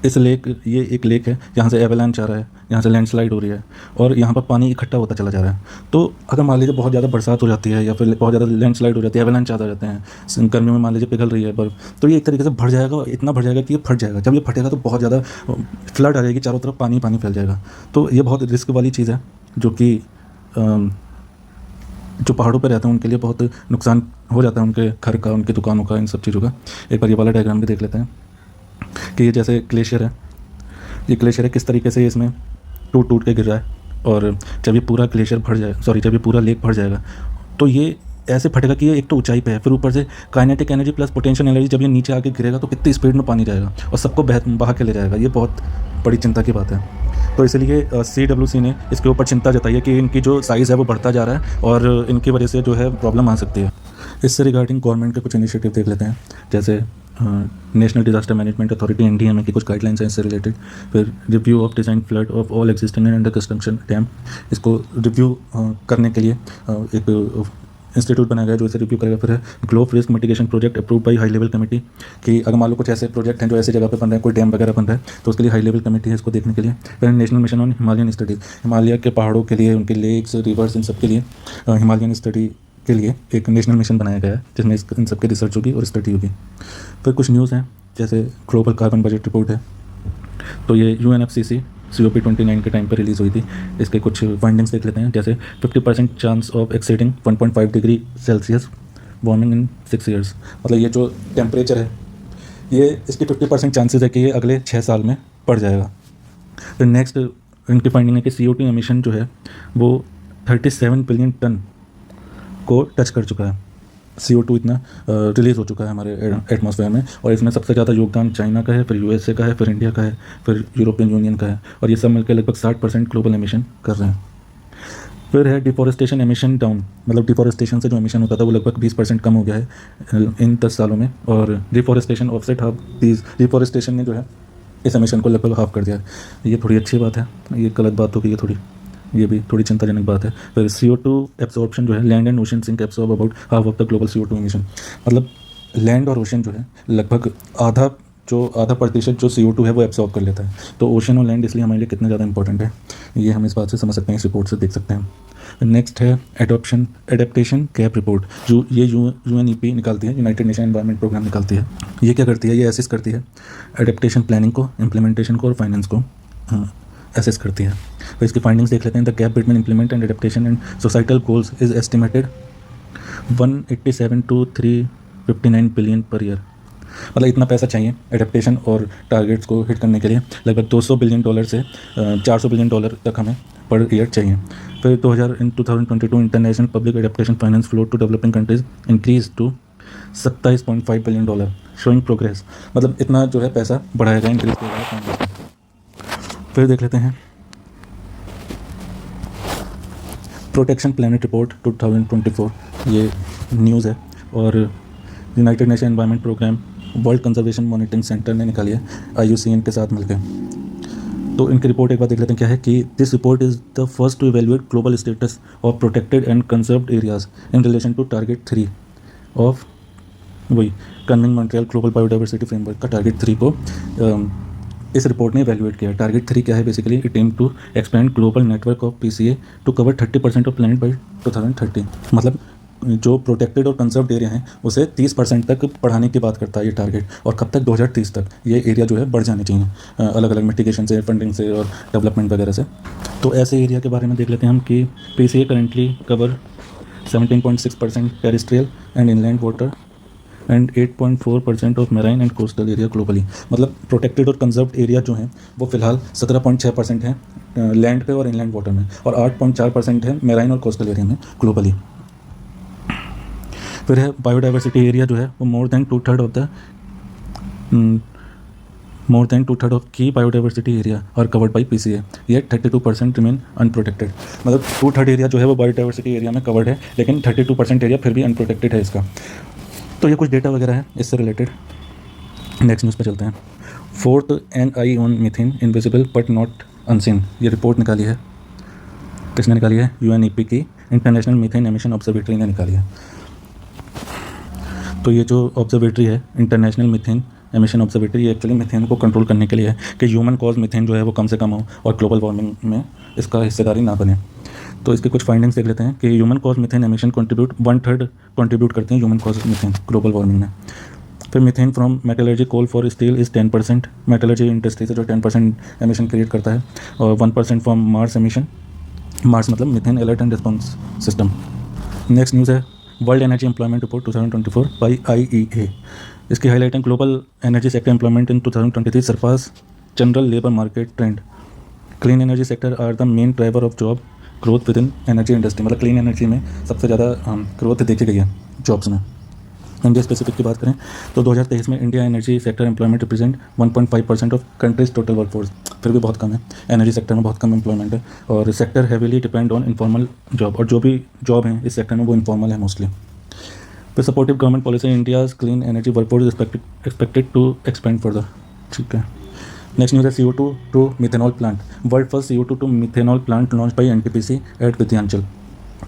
इस लेक, ये एक लेक है जहाँ से एवलांच आ रहा है, यहाँ से लैंडस्लाइड हो रही है, और यहाँ पर पानी इकट्ठा होता चला जा रहा है। तो अगर मान लीजिए बहुत ज़्यादा बरसात हो जाती है, या फिर बहुत ज़्यादा लैंडस्लाइड हो जाती है, एवलांच आ जाते हैं, गर्मियों में मान लीजिए पिघल रही है बर्फ़, तो ये एक तरीके से भर जाएगा, इतना भर जाएगा कि ये फट जाएगा। जब ये फटेगा तो बहुत ज़्यादा फ्लड आ जाएगी, चारों तरफ पानी पानी फैल जाएगा। तो ये बहुत रिस्क वाली चीज़ है, जो कि जो पहाड़ों पर रहते हैं उनके लिए बहुत नुकसान हो जाता है, उनके घर का, उनकी दुकानों का, इन सब चीज़ों का। एक बार ये वाला डायग्राम भी देख लेते हैं कि ये जैसे ग्लेशियर है, ये ग्लेशियर है, किस तरीके से इसमें टूट के गिर रहा है, और जब ये पूरा ग्लेशियर भर जाए, जब ये पूरा लेक भर जाएगा, तो ये ऐसे फटेगा कि ये एक तो ऊंचाई पे है, फिर ऊपर से kinetic energy plus potential energy, जब ये नीचे आके गिरेगा तो कितनी स्पीड में पानी जाएगा और सबको बहा के ले जाएगा। ये बहुत बड़ी चिंता की बात है। तो इसलिए CWC ने इसके ऊपर चिंता जताई है कि इनकी जो साइज़ है वो बढ़ता जा रहा है, और इनकी वजह से जो है प्रॉब्लम आ सकती है। इससे रिगार्डिंग गवर्नमेंट के कुछ इनिशिएटिव देख लेते हैं, जैसे national disaster management authority NDMA की कुछ गाइडलाइंस हैं इससे रिलेटेड। फिर review of design flood of all existing and under construction dam, इसको रिव्यू करने के लिए एक इंस्टीट्यूट बनाया गया जो इसे रिव्यू करेगा। फिर है globe risk mitigation project approved by high level committee, कि अगर मान लो कुछ ऐसे प्रोजेक्ट हैं जो ऐसी जगह पे बन रहे हैं, कोई डैम वगैरह बन रहा है, तो उसके लिए हाई लेवल कमेटी है इसको देखने के लिए। फिर national mission on Himalayan studies, Himalaya के पहाड़ों के लिए, उनके लेक्स, रिवर्स, इन सब के लिए हिमालयन स्टडी के लिए एक नेशनल मिशन बनाया गया है, जिसमें इन सब की रिसर्च होगी और स्टडी होगी। फिर कुछ न्यूज़ हैं, जैसे ग्लोबल कार्बन बजट रिपोर्ट है, तो ये UNFCCC COP29 के टाइम पर रिलीज़ हुई थी। इसके कुछ फाइंडिंग्स देख लेते हैं, जैसे 50% chance of exceeding 1.5 degree Celsius warming in 6 years. मतलब ये जो टेम्परेचर है, ये इसकी 50% चांसेस है कि ये अगले 6 साल में बढ़ जाएगा। फिर नेक्स्ट इनकी फाइंडिंग है कि CO2 एमिशन जो है वो 37 बिलियन टन को टच कर चुका है। CO2 इतना रिलीज़ हो चुका है हमारे एटमॉस्फेयर में, और इसमें सबसे ज़्यादा योगदान चाइना का है, फिर USA का है, फिर इंडिया का है, फिर यूरोपियन यूनियन का है, और ये सब मिलकर लगभग 60% ग्लोबल एमिशन कर रहे हैं। फिर है डिफॉरेस्टेशन एमिशन डाउन, मतलब डिफॉरेस्टेशन से जो एमिशन होता था वो लगभग 20% कम हो गया है इन 10 सालों में, और डिफॉरेस्टेशन ऑफसेट हाफ, डिफॉरेस्टेशन ने जो है इस एमिशन को लगभग हाफ कर दिया है। ये थोड़ी अच्छी बात है, ये गलत बात होगी, ये भी थोड़ी चिंताजनक बात है। फिर CO2 एब्जॉर्प्शन जो है, land and ocean sink absorb about half of the global CO2 emission, मतलब लैंड और ओशन जो है लगभग आधा जो आधा प्रतिशत जो CO2 है वो एब्सॉर्ब कर लेता है। तो ओशन और लैंड इसलिए हमारे लिए कितना ज़्यादा इंपॉर्टेंट है, ये हम इस बात से समझ सकते हैं, इस रिपोर्ट से देख सकते हैं। नेक्स्ट है एडेप्टेशन गैप रिपोर्ट, जो ये UNEP निकालती है, यूनाइटेड नेशन एनवायरनमेंट प्रोग्राम निकालती है। ये क्या करती है, ये असेस करती है एडेप्टेशन प्लानिंग को, इम्प्लीमेंटेशन को और फाइनेंस को असेस करती है। तो इसकी फाइंडिंग्स देख लेते हैं। The gap between implement and adaptation and societal goals is estimated 187 to 359 billion per year. मतलब इतना पैसा चाहिए एडेप्टेशन और टारगेट्स को हिट करने के लिए, लगभग $200 बिलियन से $400 बिलियन तक हमें पर ईयर चाहिए। फिर 2022 international public adaptation finance flow to developing countries increase to $27.5 billion, showing progress. मतलब इतना जो है पैसा बढ़ाया गया, इंक्रीज किया गया। फिर देख लेते हैं प्रोटेक्शन प्लानट रिपोर्ट 2024, ये न्यूज़ है और United Nation Environment Programme World Conservation Monitoring Centre ने निकाली है IUCN के साथ मिलकर। तो इनकी रिपोर्ट एक बार देख लेते हैं क्या है कि this report is the first to evaluate global status of protected and conserved areas in relation to target 3 of वही convention Montreal global biodiversity framework का टारगेट 3 को इस रिपोर्ट ने इवैल्यूएट किया। टारगेट 3 क्या है, basically it aim to expand global network of PCA to cover 30% of planet by 2030। मतलब जो प्रोटेक्टेड और कंजर्व्ड एरिया हैं उसे 30% तक बढ़ाने की बात करता है ये टारगेट, और कब तक, 2030 तक ये एरिया जो है बढ़ जाने चाहिए अलग अलग मिटिगेशन से, फंडिंग से और डेवलपमेंट वगैरह से। तो ऐसे एरिया के बारे में देख लेते हैं हम कि PCA currently cover 17.6% terrestrial and inland water and 8.4% of marine and coastal area globally. मतलब प्रोटेक्टेड और कंजर्व्ड एरिया जो हैं वो फिलहाल 17.6% हैं लैंड पे और इनलैंड वाटर में, और 8.4% है मेराइन और कोस्टल एरिया में ग्लोबली। फिर है बायोडाइवर्सिटी एरिया जो है वो more than two third of की बायोडाइवर्सिटी एरिया और कवर्ड बाई PCA, ये 32% रिमेन अनप्रोटेक्टेड। मतलब 2/3 एरिया जो है वो बायोडाइवर्सिटी एरिया में कवर्ड है, लेकिन 32% एरिया फिर भी अनप्रोटेक्टेड है इसका। तो ये कुछ डेटा वगैरह है इससे रिलेटेड। नेक्स्ट न्यूज़ पे चलते हैं। 4th NI on methane invisible but not unseen, ये रिपोर्ट निकाली है, किसने निकाली है, UNEP की इंटरनेशनल मीथेन एमिशन ऑब्जर्वेटरी ने निकाली है। तो ये जो ऑब्जर्वेटरी है इंटरनेशनल मीथेन एमिशन ऑब्जर्वेटरी, ये एक्चुअली मीथेन को कंट्रोल करने के लिए है कि ह्यूमन कॉज मीथेन जो है वो कम से कम हो और ग्लोबल वार्मिंग में इसका हिस्सेदारी ना बने। तो इसके कुछ फाइंडिंग्स देख लेते हैं कि human cause methane emission contribute 1/3 contribute करते हैं human cause methane global warming में। फिर methane from metallurgy coal for steel is 10%, metallurgy industry से जो 10% एमिशन क्रिएट करता है, और 1% फ्रॉम मार्स एमिशन, मार्स मतलब methane alert and response system. Next news है world energy employment report 2024 by IEA। इसकी हाईलाइट है global energy sector employment in 2023 surpass general labour market trend. Clean energy sector are the main driver of job growth within energy industry. मतलब clean energy में सबसे ज़्यादा growth देखी गई है jobs में। इंडिया स्पेसिफिक की बात करें तो 2023 में India energy sector employment represent 1.5% of countries total workforce, फिर भी बहुत कम है, एनर्जी सेक्टर में बहुत कम एम्प्लॉयमेंट है, और sector heavily depend on informal job, और जो भी जॉब हैं इस सेक्टर में वो इनफॉर्मल है मोस्टली। फिर supportive government policy India's clean energy workforce expected to expand further. ठीक है। नेक्स्ट न्यूज़ है CO2 to methanol plant, world first CO2 to methanol plant launch by NTPC at Vindhyachal.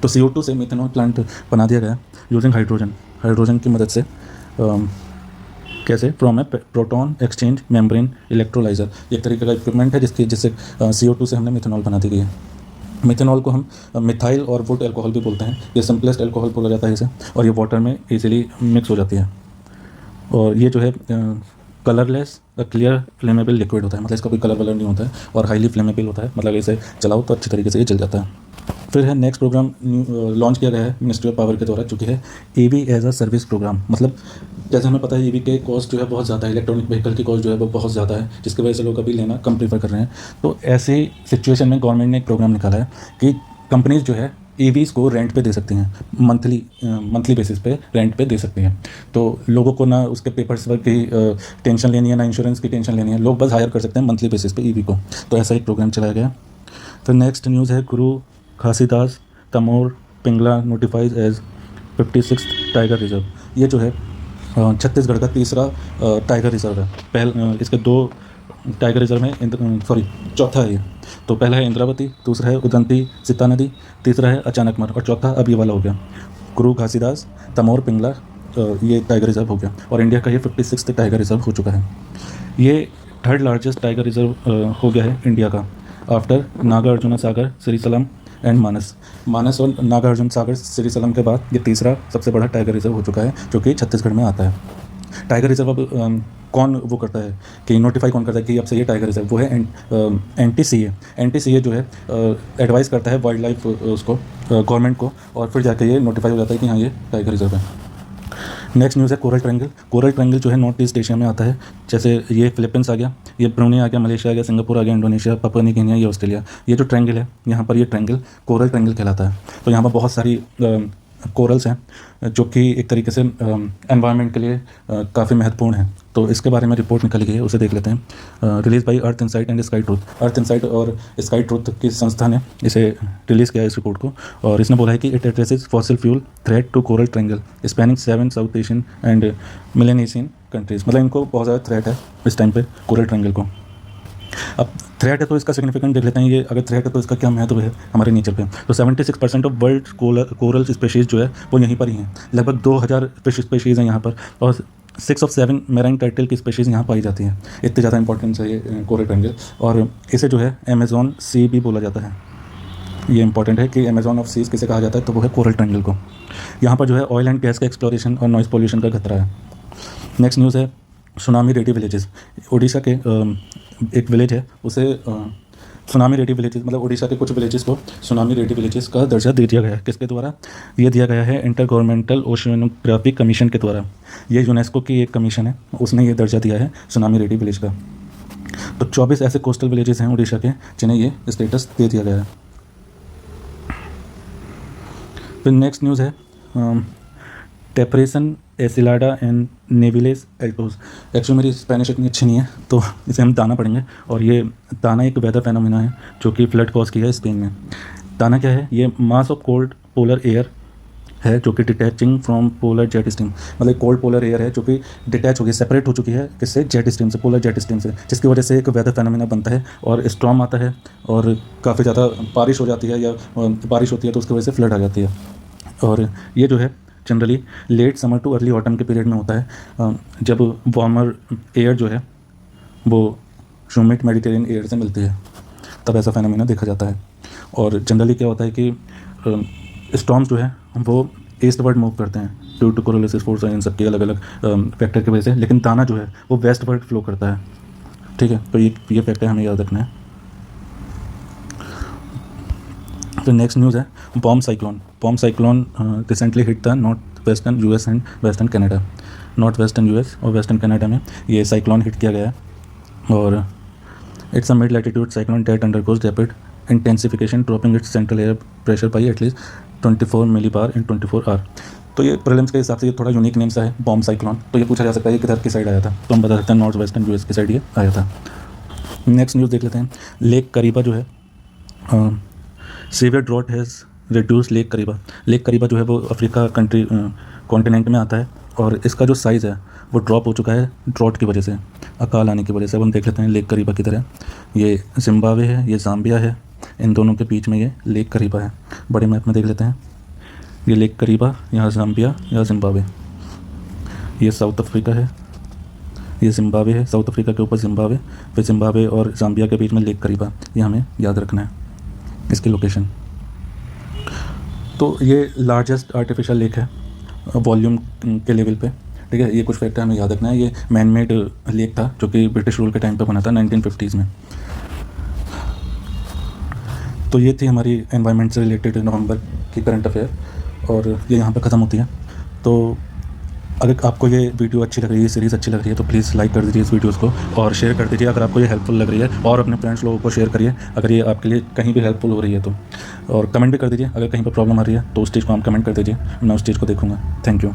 तो CO2 से methanol plant बना दिया गया using hydrogen की मदद से। कैसे, from A proton exchange membrane electrolyser, एक तरीके का इक्विपमेंट है जिससे CO2 से हमने मिथेनॉल बना दी गई है। मिथेनॉल को हम मिथाइल और वुड एल्कोहल भी बोलते हैं, ये सिंपलेस्ट एल्कोहल बोला जाता है इसे, और ये वाटर में इजीली मिक्स हो जाती है, और ये जो है कलरलेस क्लियर फ्लेमेबल लिक्विड होता है, मतलब इसका कोई कलर वलर नहीं होता है, और हाईली फ्लेमेबल होता है, मतलब इसे चलाओ तो अच्छी तरीके से ये जल जाता है। फिर है नेक्स्ट प्रोग्राम लॉन्च किया गया है मिनिस्ट्री ऑफ पावर के द्वारा, जो कि है EV as a service programme. मतलब जैसे हमें पता है EV के कॉस्ट जो है बहुत ज़्यादा है, इलेक्ट्रॉनिक व्हीकल की कॉस्ट जो है वो बहुत ज़्यादा है, जिसकी वजह से लोग अभी लेना कम प्रीफर कर रहे हैं। तो ऐसी सिचुएशन में गवर्नमेंट ने एक प्रोग्राम निकाला है कि कंपनीज जो है EVs को रेंट पे दे सकती हैं, मंथली बेसिस पे रेंट पे दे सकती हैं। तो लोगों को ना उसके पेपर्स वर्क की टेंशन लेनी है, ना इंश्योरेंस की टेंशन लेनी है, लोग बस हायर कर सकते हैं मंथली बेसिस पे EV को। तो ऐसा एक प्रोग्राम चलाया गया। फिर नेक्स्ट न्यूज़ है Guru Ghasidas Tamor Pingla notifies as 56th tiger reserve. ये जो है छत्तीसगढ़ का तीसरा टाइगर रिजर्व है। इसके 2 टाइगर रिजर्व में चौथा है ये। तो पहला है इंद्रावती, दूसरा है उदंती सीता नदी, तीसरा है अचानकमर, और चौथा अब ये वाला हो गया गुरु घासीदास तमोर पिंगला ये टाइगर रिजर्व हो गया और इंडिया का ये 56th टाइगर रिजर्व हो चुका है। ये थर्ड लार्जेस्ट टाइगर रिजर्व हो गया है इंडिया का, आफ्टर नागार्जुन सागर, श्रीशैलम एंड मानस और नागार्जुन सागर श्रीशैलम के बाद ये तीसरा सबसे बड़ा टाइगर रिजर्व हो चुका है, जो कि छत्तीसगढ़ में आता है। टाइगर रिजर्व अब कौन वो करता है कि नोटिफाई कौन करता है कि अब से ये टाइगर रिजर्व, वो है NTCA जो है एडवाइस करता है वाइल्ड लाइफ उसको गवर्नमेंट को, और फिर जाकर ये नोटिफाई हो जाता है कि हाँ ये टाइगर रिजर्व है। नेक्स्ट न्यूज़ है कोरल ट्रायंगल। कोरल ट्रायंगल जो है नॉर्थ ईस्ट एशिया में आता है, जैसे ये फिलीपींस आ गया, ये ब्रूनेई आ गया, मलेशिया आ गया, सिंगापुर आ गया, इंडोनेशिया, पापुआ न्यू गिनिया, ये ऑस्ट्रेलिया। ये जो ट्रायंगल है यहाँ पर, ये ट्रायंगल कोरल ट्रायंगल कहलाता है। तो यहाँ पर बहुत सारी कोरल्स हैं जो कि एक तरीके से एनवायरनमेंट के लिए काफ़ी महत्वपूर्ण है। तो इसके बारे में रिपोर्ट निकली गई है, उसे देख लेते हैं। Release by earth insight and sky truth. Earth insight और स्काई ट्रूथ की संस्था ने इसे रिलीज़ किया है, इस रिपोर्ट को, और इसने बोला है कि it addresses fossil fuel threat to coral triangle spanning 7 South Asian and Melanesian countries. मतलब इनको बहुत ज़्यादा थ्रेट है इस टाइम पे कोरल ट्रायंगल को। अब थ्रेट है तो इसका सिग्निफिकेंट देख लेते हैं। ये अगर थ्रेट है तो इसका क्या महत्व है हमारे नेचर पे। तो 76% ऑफ वर्ल्ड कोरल स्पेशीज़ जो है वो यहीं पर ही हैं। लगभग 2000 स्पेशीज़ हैं यहाँ पर, और 6 of 7 मैराइन टर्टल की स्पेशीज़ यहाँ पाई जाती हैं। इतनी ज़्यादा इंपॉर्टेंस है ये कोरल ट्रायंगल, और इसे जो है अमेज़ॉन सी भी बोला जाता है। ये इंपॉर्टेंट है कि अमेज़ॉन ऑफ सीज किसे कहा जाता है, तो वो है कोरल ट्रायंगल को। यहाँ पर जो है ऑयल एंड गैस का एक्सप्लोरेशन और नॉइज़ पोल्यूशन का खतरा है। नेक्स्ट न्यूज़ है सुनामी रेडी विलेजेस। ओडिशा के एक विलेज है, उसे सुनामी रेडी विलेजेस, मतलब ओडिशा के कुछ विलेजेस को सुनामी रेडी विलेजेस का दर्जा दे दिया गया है। किसके द्वारा ये दिया गया है? इंटर गवर्नमेंटल ओशियनोग्राफी कमीशन के द्वारा। ये यूनेस्को की एक कमीशन है, उसने ये दर्जा दिया है सुनामी रेडी विलेज का। तो 24 ऐसे कोस्टल विलेजेस हैं उड़ीसा के जिन्हें ये स्टेटस दे दिया गया है। फिर नेक्स्ट न्यूज़ है टेपरेसन एसिलाडा एंड नेविलेस एल्टोस। एक्चुअली मेरी स्पेनिश इतनी अच्छी नहीं है तो इसे हम ताना पढ़ेंगे, और ये ताना एक वेदर फेनोमेना है जो कि फ्लड कॉज किया है स्पेन में। ताना क्या है? ये mass of cold polar air है जो कि detaching from polar jet stream. मतलब कोल्ड पोलर एयर है जो कि डिटैच हो गई, सेपरेट हो चुकी है किससे? जेट स्ट्रीम से, पोलर जेट स्ट्रीम से, जिसकी वजह से एक वेदर फेनोमेना बनता है और स्टॉर्म आता है और काफ़ी ज़्यादा बारिश हो जाती है, या बारिश होती है तो उसकी वजह से फ्लड आ जाती है। और ये जो है generally late summer to early autumn के पीरियड में होता है, जब वार्मर एयर जो है वो ह्यूमिड मेडिटेरियन एयर से मिलती है, तब ऐसा फेनोमेना देखा जाता है। और जनरली क्या होता है कि स्टॉर्म्स जो है वो ईस्टवर्ड मूव करते हैं ड्यू टू कोरोलिसिस फोर्स और इन सब के अलग अलग फैक्टर की वजह से, लेकिन ताना जो है वो वेस्टवर्ड फ्लो करता है। ठीक है, तो ये फैक्टर हमें याद रखना है। तो नेक्स्ट न्यूज़ है bomb cyclone recently hit the north western US and western Canada. North western US और वेस्टर्न कनाडा में ये साइक्लोन हिट किया गया है, और it's a mid latitude cyclone that undergoes rapid intensification dropping its central air pressure by at least 24 millibar in 24 hour. तो ये prelims के हिसाब से ये थोड़ा यूनिक नेम सा है बॉम्ब साइक्लोन। तो ये पूछा जा सकता है ये किधर की साइड आया था, तो हम बता सकते हैं नॉर्थ वेस्टर्न यूएस की साइड ये आया था। नेक्स्ट न्यूज़ देख लेते हैं। लेक करीबा जो है severe drought has reduce Lake Kariba जो है वो अफ्रीका कंट्री कॉन्टिनेंट में आता है, और इसका जो साइज़ है वो ड्रॉप हो चुका है ड्रॉट की वजह से, अकाल आने की वजह से। अब हम देख लेते हैं लेक करीबा किधर है। ये जिम्बाब्वे है, ये ज़ाम्बिया है, इन दोनों के बीच में ये लेक करीबा है। बड़े मैप में देख लेते हैं, ये लेक करीबा, यहाँ ज़ाम्बिया, यहाँ जिम्बाब्वे। ये साउथ अफ्रीका है, ये जिम्बाब्वे है, साउथ अफ्रीका के ऊपर जिम्बाब्वे, फिर जिम्बाब्वे और ज़ाम्बिया के बीच में लेक करीबा। ये हमें याद रखना है इसकी लोकेशन। तो ये लार्जेस्ट आर्टिफिशियल लेक है वॉल्यूम के लेवल पे। ठीक है, ये कुछ फैक्टर हमें याद रखना है। ये मैन मेड लेक था जो कि ब्रिटिश रूल के टाइम पे बना था 1950s में। तो ये थी हमारी एनवायरनमेंट से रिलेटेड नवंबर की करंट अफेयर, और ये यहाँ पे ख़त्म होती है। तो अगर आपको ये वीडियो अच्छी लग रही है, सीरीज़ अच्छी लग रही है, तो प्लीज़ लाइक कर दीजिए इस वीडियोस को और शेयर कर दीजिए अगर आपको ये हेल्पफुल लग रही है, और अपने फ्रेंड्स लोगों को शेयर करिए अगर ये आपके लिए कहीं भी हेल्पफुल हो रही है तो। और कमेंट भी कर दीजिए अगर कहीं पर प्रॉब्लम आ रही है तो उस चीज़ को आप कमेंट कर दीजिए, मैं उस चीज़ को देखूँगा। Thank you.